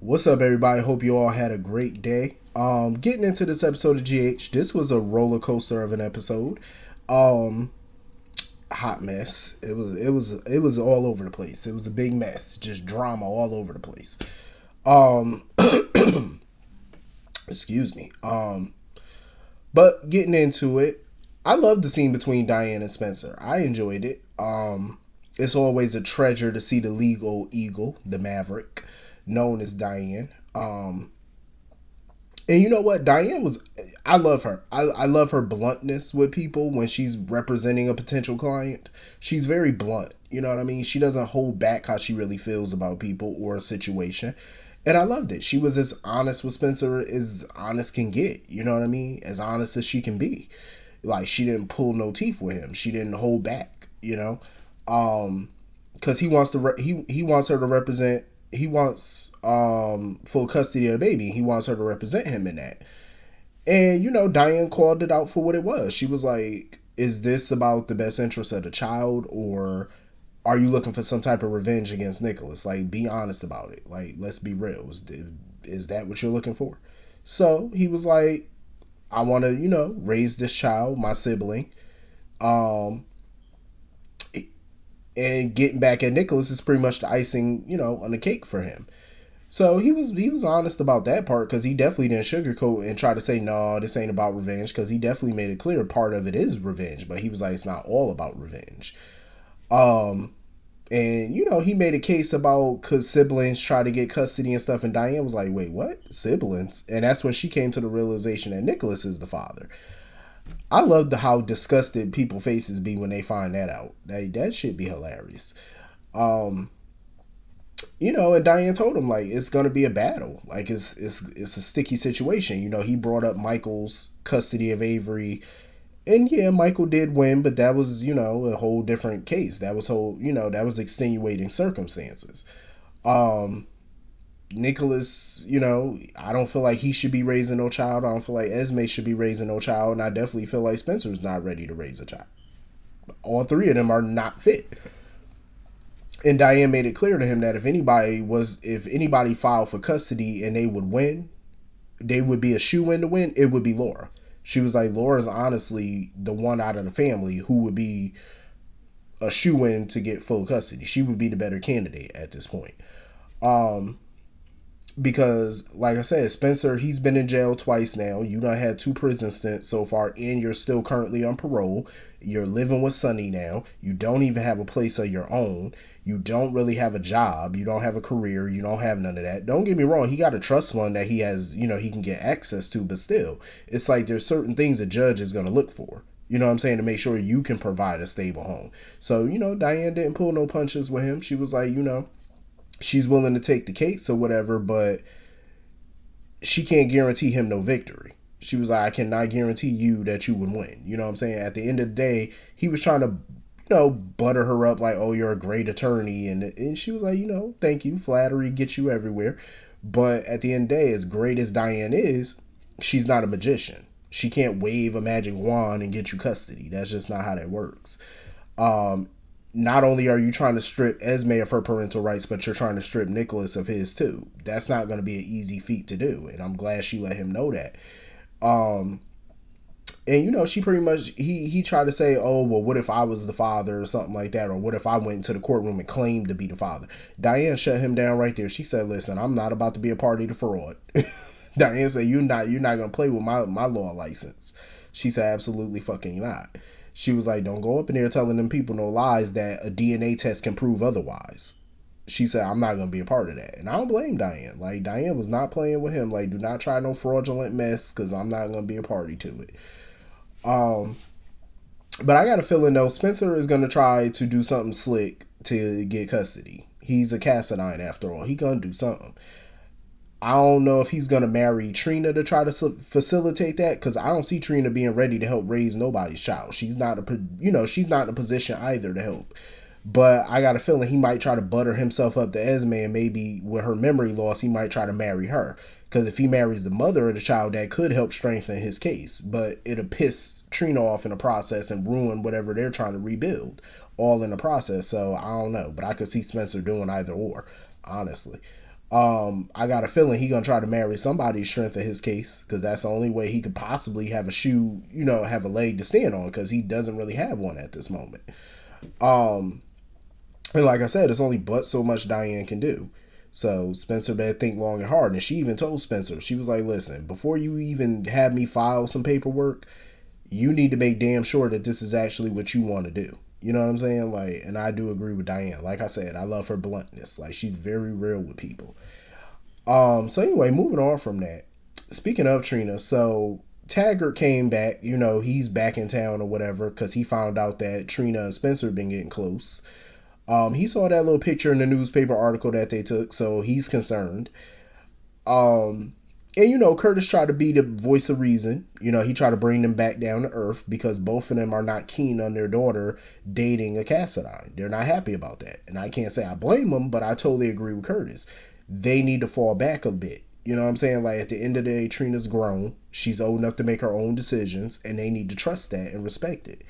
What's up, everybody? Hope you all had a great day. Getting into this episode of GH, this was a roller coaster of an episode. Um, Hot mess. It was all over the place. It was a big mess, just drama all over the place. Um, excuse me. But getting into it, I love the scene between Diane and Spencer. I enjoyed it. It's always a treasure to see the legal eagle, the Maverick, known as Diane. And you know what? Diane was, I love her. I love her bluntness with people when she's representing a potential client. She's very blunt. You know what I mean? She doesn't hold back how she really feels about people or a situation. And I loved it. She was as honest with Spencer as honest can get. You know what I mean? As honest as she can be. Like, she didn't pull no teeth with him. She didn't hold back, you know? Because he wants her to represent, he wants full custody of the baby. He wants her to represent him in that. And Diane called it out for what it was. She was like, is this about the best interest of the child, or are you looking for some type of revenge against Nicholas? Like, be honest about it. Like, let's be real. Is that what you're looking for? So he was like, I want to raise this child, my sibling. um and getting back at Nicholas is pretty much the icing, on the cake for him. So he was honest about that part, because he definitely didn't sugarcoat and try to say, no, this ain't about revenge, because he definitely made it clear part of it is revenge, but he was like, it's not all about revenge. Um, and he made a case about because siblings try to get custody and stuff, and Diane was like, wait, what? Siblings? And that's when she came to the realization that Nicholas is the father. I love how disgusted people faces be when they find that out. That should be hilarious. Um, and Diane told him, like, it's gonna be a battle. Like, it's a sticky situation. He brought up Michael's custody of Avery, and yeah, Michael did win, but that was a whole different case. That was extenuating circumstances. Um, Nicholas, I don't feel like he should be raising no child. I don't feel like Esme should be raising no child, and I definitely feel like Spencer's not ready to raise a child. All three of them are not fit. And Diane made it clear to him that if anybody filed for custody and they would win, they would be a shoe-in to win, it would be Laura. She was like, Laura's honestly the one out of the family who would be a shoe-in to get full custody. She would be the better candidate at this point. Um, because, like I said, Spencer, he's been in jail twice now. You done had 2 prison stints so far, and you're still currently on parole. You're living with Sonny now. You don't even have a place of your own. You don't really have a job. You don't have a career. You don't have none of that. Don't get me wrong. He got a trust fund that he has, he can get access to, but still, it's like there's certain things a judge is going to look for. You know what I'm saying? To make sure you can provide a stable home. So, Diane didn't pull no punches with him. She was like, she's willing to take the case or whatever, but she can't guarantee him no victory. She was like, I cannot guarantee you that you would win. You know what I'm saying? At the end of the day, he was trying to, butter her up like, oh, you're a great attorney. And she was like, thank you. Flattery gets you everywhere. But at the end of the day, as great as Diane is, she's not a magician. She can't wave a magic wand and get you custody. That's just not how that works. Um, Not only are you trying to strip Esme of her parental rights, but you're trying to strip Nicholas of his too. That's not going to be an easy feat to do, and I'm glad she let him know that. Um, and she pretty much he tried to say, oh well, what if I was the father or something like that, or what if I went into the courtroom and claimed to be the father? Diane shut him down right there. She said, listen, I'm not about to be a party to fraud. Diane said, you're not gonna play with my law license. She said, absolutely fucking not. She was like, don't go up in there telling them people no lies that a DNA test can prove otherwise. She said, I'm not going to be a part of that. And I don't blame Diane. Like, Diane was not playing with him. Like, do not try no fraudulent mess, because I'm not going to be a party to it. Um, but I got a feeling, though, Spencer is going to try to do something slick to get custody. He's a Cassadine, after all. He going to do something. I don't know if he's gonna marry Trina to try to facilitate that, because I don't see Trina being ready to help raise nobody's child. She's not in a position either to help. But I got a feeling he might try to butter himself up to Esme, and maybe with her memory loss, he might try to marry her. Because if he marries the mother of the child, that could help strengthen his case. But it'll piss Trina off in the process and ruin whatever they're trying to rebuild, all in the process. So I don't know. But I could see Spencer doing either or, honestly. I got a feeling he gonna try to marry somebody to strengthen his case, because that's the only way he could possibly have a shoe, have a leg to stand on, because he doesn't really have one at this moment. Um, and like I said, it's only but so much Diane can do. So Spencer better think long and hard. And she even told Spencer, she was like, listen, before you even have me file some paperwork, you need to make damn sure that this is actually what you want to do. You know what I'm saying? Like, and I do agree with Diane. Like I said, I love her bluntness. Like, she's very real with people. So anyway, moving on from that. Speaking of Trina, so Taggert came back. He's back in town or whatever, because he found out that Trina and Spencer have been getting close. He saw that little picture in the newspaper article that they took, so he's concerned. And Curtis tried to be the voice of reason. He tried to bring them back down to earth, because both of them are not keen on their daughter dating a Cassadine. They're not happy about that. And I can't say I blame them, but I totally agree with Curtis. They need to fall back a bit. You know what I'm saying? Like, at the end of the day, Trina's grown. She's old enough to make her own decisions, and they need to trust that and respect it.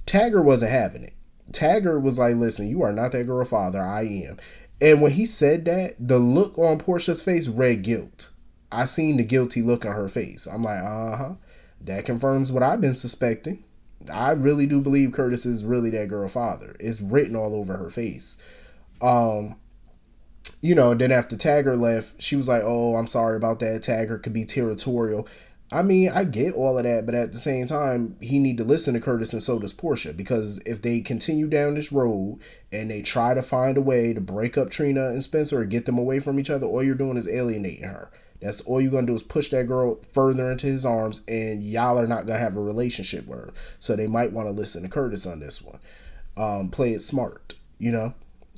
Taggert wasn't having it. Taggert was like, listen, you are not that girl father. I am. And when he said that, the look on Portia's face read guilt. I seen the guilty look on her face. I'm like, that confirms what I've been suspecting. I really do believe Curtis is really that girl father. It's written all over her face. Then after Taggert left, she was like, oh, I'm sorry about that. Taggert could be territorial. I mean, I get all of that, but at the same time, he need to listen to Curtis, and so does Portia, because if they continue down this road and they try to find a way to break up Trina and Spencer or get them away from each other, all you're doing is alienating her. That's all you're going to do is push that girl further into his arms, and y'all are not going to have a relationship with her. So they might want to listen to Curtis on this one. Play it smart,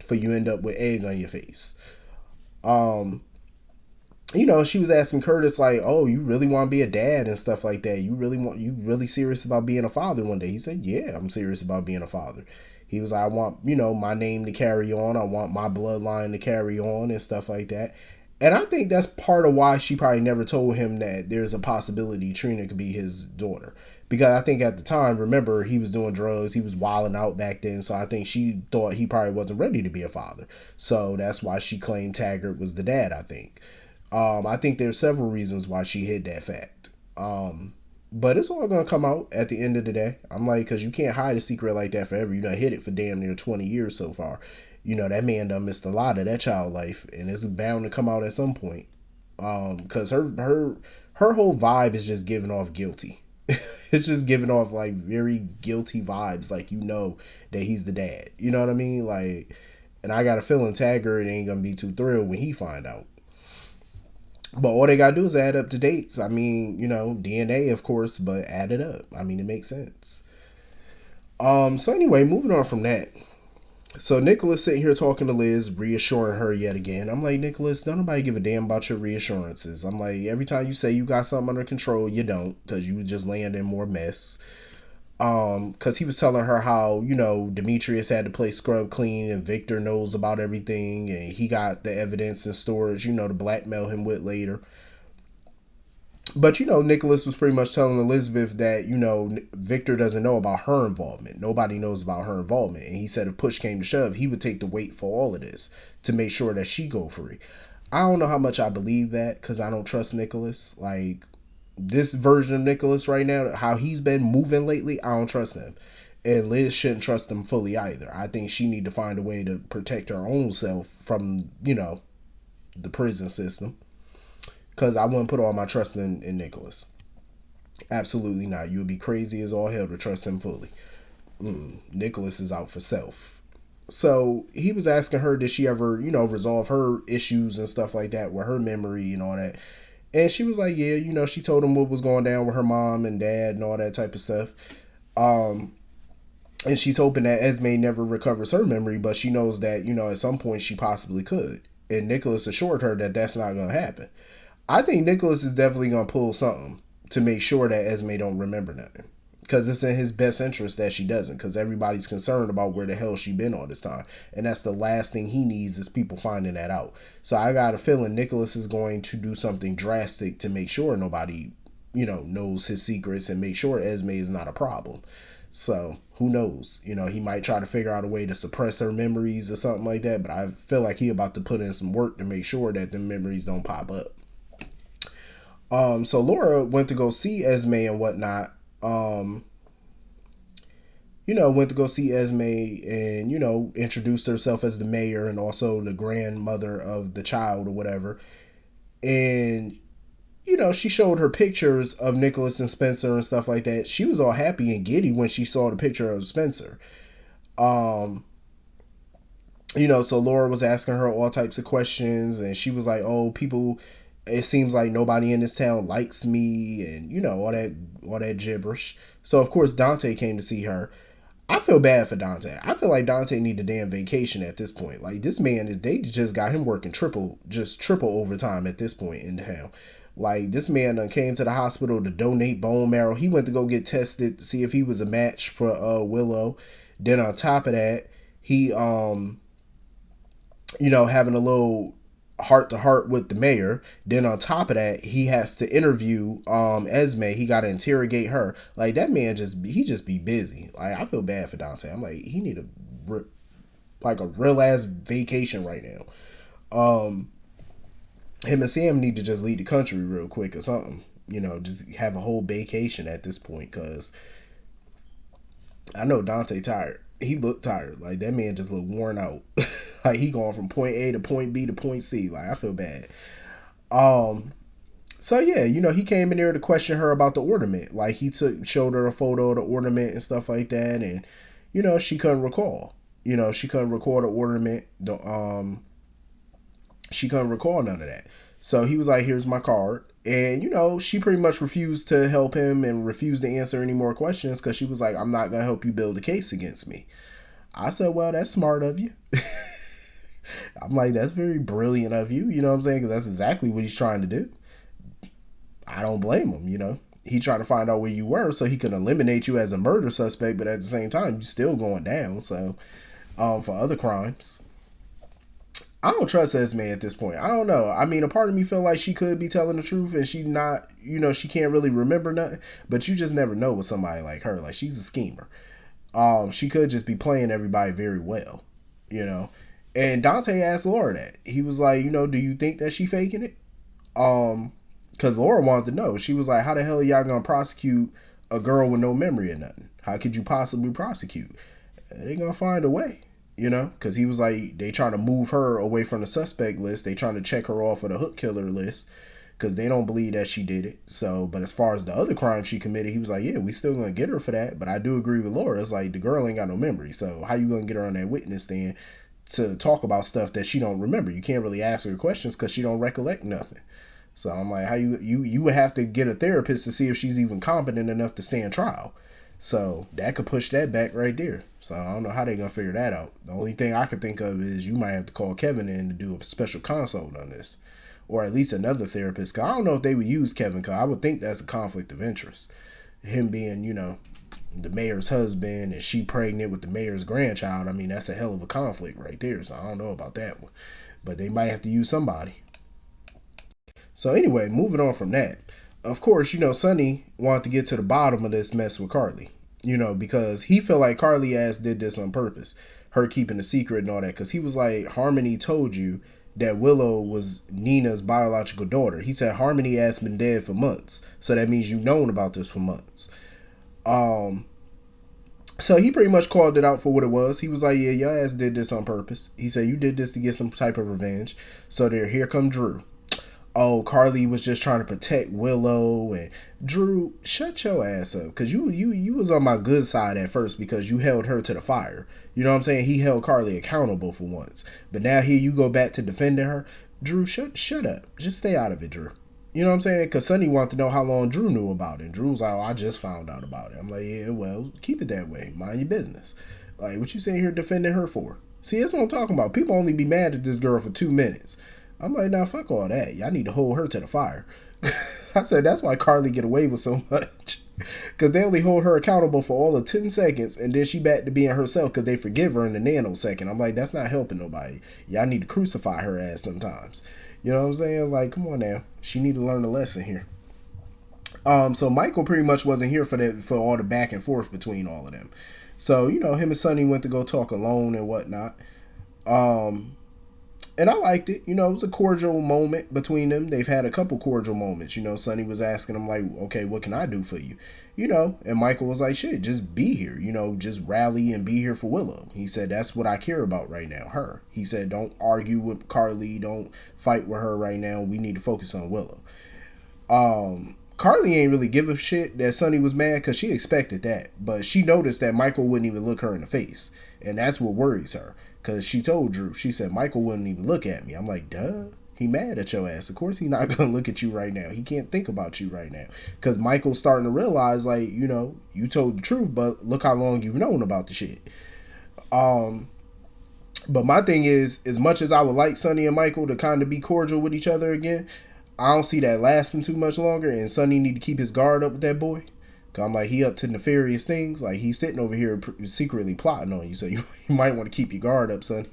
for you end up with egg on your face. She was asking Curtis, like, oh, you really want to be a dad and stuff like that? You really serious about being a father one day? He said, yeah, I'm serious about being a father. He was like, I want, my name to carry on. I want my bloodline to carry on and stuff like that. And I think that's part of why she probably never told him that there's a possibility Trina could be his daughter. Because I think at the time, remember, he was doing drugs. He was wilding out back then. So I think she thought he probably wasn't ready to be a father. So that's why she claimed Taggert was the dad, I think. I think there's several reasons why she hid that fact. But it's all going to come out at the end of the day. I'm like, because you can't hide a secret like that forever. You done hid it for damn near 20 years so far. That man done missed a lot of that child life, and it's bound to come out at some point. Because her whole vibe is just giving off guilty. It's just giving off like very guilty vibes, like that he's the dad. You know what I mean? Like, and I got a feeling Taggert ain't gonna be too thrilled when he find out. But all they gotta do is add up the dates. I mean, DNA, of course, but add it up. I mean, it makes sense. So anyway, moving on from that. So Nicholas sitting here talking to Liz, reassuring her yet again. I'm like, Nicholas, don't nobody give a damn about your reassurances. I'm like, every time you say you got something under control, you don't, because you just land in more mess. Because he was telling her how, Demetrius had to play scrub clean and Victor knows about everything and he got the evidence in storage, to blackmail him with later. But, Nicholas was pretty much telling Elizabeth that, Victor doesn't know about her involvement. Nobody knows about her involvement. And he said if push came to shove, he would take the weight for all of this to make sure that she go free. I don't know how much I believe that, because I don't trust Nicholas. Like, this version of Nicholas right now, how he's been moving lately, I don't trust him. And Liz shouldn't trust him fully either. I think she need to find a way to protect her own self from, the prison system. Because I wouldn't put all my trust in Nicholas. Absolutely not. You would be crazy as all hell to trust him fully. Nicholas is out for self. So he was asking her, did she ever, resolve her issues and stuff like that with her memory and all that. And she was like, yeah, she told him what was going down with her mom and dad and all that type of stuff. And she's hoping that Esme never recovers her memory, but she knows that, at some point she possibly could. And Nicholas assured her that that's not going to happen. I think Nicholas is definitely going to pull something to make sure that Esme don't remember nothing. Because it's in his best interest that she doesn't. Because everybody's concerned about where the hell she been all this time. And that's the last thing he needs is people finding that out. So I got a feeling Nicholas is going to do something drastic to make sure nobody, knows his secrets and make sure Esme is not a problem. So who knows? He might try to figure out a way to suppress her memories or something like that. But I feel like he about to put in some work to make sure that the memories don't pop up. So Laura went to go see Esme and whatnot. Went to go see Esme and, introduced herself as the mayor and also the grandmother of the child or whatever. And, she showed her pictures of Nicholas and Spencer and stuff like that. She was all happy and giddy when she saw the picture of Spencer. So Laura was asking her all types of questions and she was like, oh, people, it seems like nobody in this town likes me and, all that gibberish. So, of course, Dante came to see her. I feel bad for Dante. I feel like Dante need a damn vacation at this point. Like, this man, they just got him working triple overtime at this point in town. Like, this man came to the hospital to donate bone marrow. He went to go get tested to see if he was a match for Willow. Then on top of that, he having a little heart to heart with the mayor. Then on top of that, he has to interview Esme. He got to interrogate her. Like, that man just be busy. Like, I feel bad for Dante. I'm like, he need a real ass vacation right now. Him and Sam need to just leave the country real quick or something. Just have a whole vacation at this point, because I know Dante tired. He looked tired. Like, that man just looked worn out. Like, he going from point A to point B to point C. Like, I feel bad. So yeah, he came in there to question her about the ornament. Like, he showed her a photo of the ornament and stuff like that, and she couldn't recall. She couldn't recall the ornament. She couldn't recall none of that. So he was like, here's my card. And, she pretty much refused to help him and refused to answer any more questions because she was like, I'm not going to help you build a case against me. I said, well, that's smart of you. I'm like, that's very brilliant of you. You know what I'm saying? Because that's exactly what he's trying to do. I don't blame him, He trying to find out where you were so he can eliminate you as a murder suspect, but at the same time, you're still going down. So, for other crimes. I don't trust Esme at this point. I don't know. I mean, a part of me feel like she could be telling the truth and she not, she can't really remember nothing. But you just never know with somebody like her. Like, she's a schemer. She could just be playing everybody very well, And Dante asked Laura that. He was like, do you think that she faking it? Because Laura wanted to know. She was like, how the hell are y'all going to prosecute a girl with no memory or nothing? How could you possibly prosecute? They going to find a way. Because he was like, they trying to move her away from the suspect list. They trying to check her off of the hook killer list because they don't believe that she did it. So, but as far as the other crimes she committed, he was like, yeah, we still going to get her for that. But I do agree with Laura. It's like, the girl ain't got no memory. So how you going to get her on that witness stand to talk about stuff that she don't remember? You can't really ask her questions because she don't recollect nothing. So I'm like, how you would have to get a therapist to see if she's even competent enough to stand trial. So that could push that back right there. So I don't know how they're going to figure that out. The only thing I could think of is you might have to call Kevin in to do a special consult on this. Or at least another therapist. Because I don't know if they would use Kevin, because I would think that's a conflict of interest. Him being, the mayor's husband and she pregnant with the mayor's grandchild. I mean, that's a hell of a conflict right there. So I don't know about that one. But they might have to use somebody. So anyway, moving on from that. Of course, Sonny wanted to get to the bottom of this mess with Carly, because he felt like Carly ass did this on purpose, her keeping the secret and all that, because he was like, Harmony told you that Willow was Nina's biological daughter. He said Harmony ass been dead for months, so that means you've known about this for months. So he pretty much called it out for what it was. He was like, yeah, your ass did this on purpose. He said you did this to get some type of revenge. So here come Drew. Oh, Carly was just trying to protect Willow. And Drew, shut your ass up, because you was on my good side at first because you held her to the fire. You know what I'm saying? He held Carly accountable for once, but now here you go back to defending her. Drew, shut up. Just stay out of it, Drew. You know what I'm saying? Because Sonny wanted to know how long Drew knew about it. Drew's like, oh, I just found out about it. I'm like, yeah, well, keep it that way. Mind your business. Like, what you sitting here defending her for? See, that's what I'm talking about. People only be mad at this girl for 2 minutes. I'm like, nah, fuck all that. Y'all need to hold her to the fire. I said, that's why Carly get away with so much. Because they only hold her accountable for all of 10 seconds, and then she back to being herself because they forgive her in the nanosecond. I'm like, that's not helping nobody. Y'all need to crucify her ass sometimes. You know what I'm saying? Like, come on now. She need to learn a lesson here. So Michael pretty much wasn't here for all the back and forth between all of them. So, you know, him and Sonny went to go talk alone and whatnot. Um, and I liked it. You know, it was a cordial moment between them. They've had a couple cordial moments. You know, Sonny was asking him, like, okay, what can I do for you? You know, and Michael was like, shit, just be here. You know, just rally and be here for Willow. He said, that's what I care about right now, her. He said, don't argue with Carly. Don't fight with her right now. We need to focus on Willow. Carly ain't really give a shit that Sonny was mad because she expected that. But she noticed that Michael wouldn't even look her in the face. And that's what worries her. Because she told Drew, she said, Michael wouldn't even look at me. I'm like, duh. He mad at your ass. Of course he not going to look at you right now. He can't think about you right now. Because Michael's starting to realize, like, you know, you told the truth, but look how long you've known about the shit. But my thing is, as much as I would like Sonny and Michael to kind of be cordial with each other again, I don't see that lasting too much longer. And Sonny need to keep his guard up with that boy. Cause I'm like, he up to nefarious things. Like, he's sitting over here secretly plotting on you. So you might want to keep your guard up, son.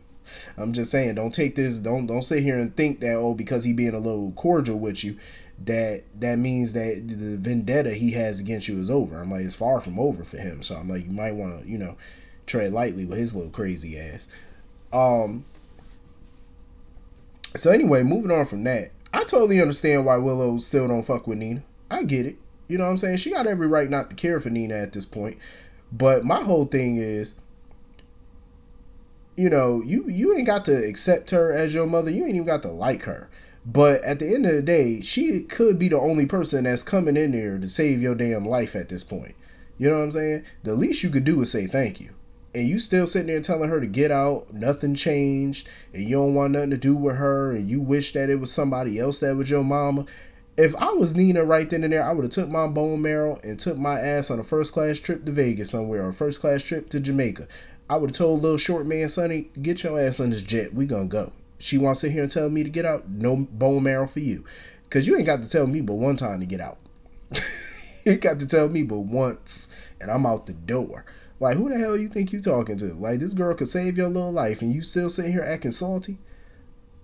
I'm just saying, don't take this. Don't sit here and think that, oh, because he being a little cordial with you, that means that the vendetta he has against you is over. I'm like, it's far from over for him. So I'm like, you might want to, you know, tread lightly with his little crazy ass. So anyway, moving on from that, I totally understand why Willow still don't fuck with Nina. I get it. You know what I'm saying? She got every right not to care for Nina at this point. But my whole thing is, you know, you ain't got to accept her as your mother. You ain't even got to like her. But at the end of the day, she could be the only person that's coming in there to save your damn life at this point. You know what I'm saying? The least you could do is say thank you. And you still sitting there telling her to get out, nothing changed, and you don't want nothing to do with her, and you wish that it was somebody else that was your mama. If I was Nina right then and there, I would have took my bone marrow and took my ass on a first class trip to Vegas somewhere, or a first class trip to Jamaica. I would have told little short man Sonny, get your ass on this jet. We gonna go. She wants to sit here and tell me to get out. No bone marrow for you. Because you ain't got to tell me but one time to get out. You got to tell me but once, and I'm out the door. Like, who the hell you think you talking to? Like, this girl could save your little life, and you still sitting here acting salty?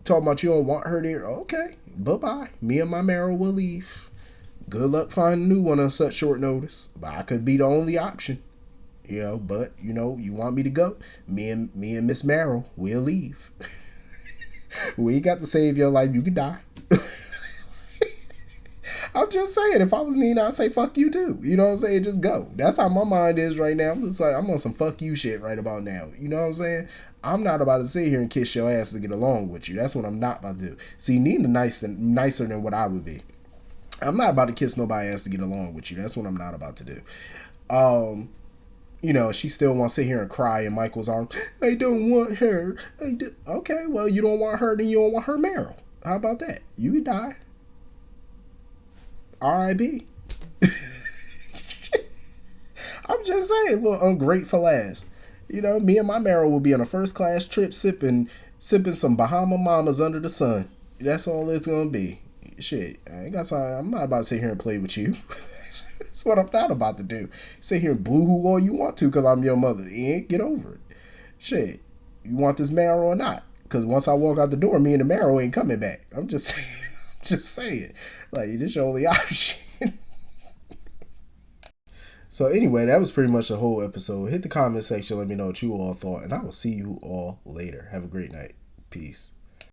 Talking about you don't want her there? Okay, bye-bye. Me and my marrow will leave. Good luck finding a new one on such short notice. But I could be the only option. You know, but, you know, you want me to go? Me and Miss Marrow, we'll leave. We ain't got to save your life. You can die. I'm just saying, if I was Nina, I'd say fuck you too. You know what I'm saying? Just go. That's how my mind is right now. I'm just like, I'm on some fuck you shit right about now. You know what I'm saying? I'm not about to sit here and kiss your ass to get along with you. That's what I'm not about to do. See, Nina nicer than what I would be. I'm not about to kiss nobody's ass to get along with you. That's what I'm not about to do. You know, she still wants to sit here and cry in Michael's arms. I don't want her. Okay, well, you don't want her, then you don't want her marrow. How about that? You can die. R.I.P. I'm just saying, little ungrateful ass. You know, me and my marrow will be on a first class trip sipping some Bahama Mamas under the sun. That's all it's gonna be. Shit, I ain't got time. I'm not about to sit here and play with you. That's what I'm not about to do. Sit here and boo-hoo all you want to because I'm your mother. And get over it. Shit, you want this marrow or not? Because once I walk out the door, me and the marrow ain't coming back. I'm just saying. Like, this your only option. So anyway, that was pretty much the whole episode. Hit the comment section. Let me know what you all thought. And I will see you all later. Have a great night. Peace.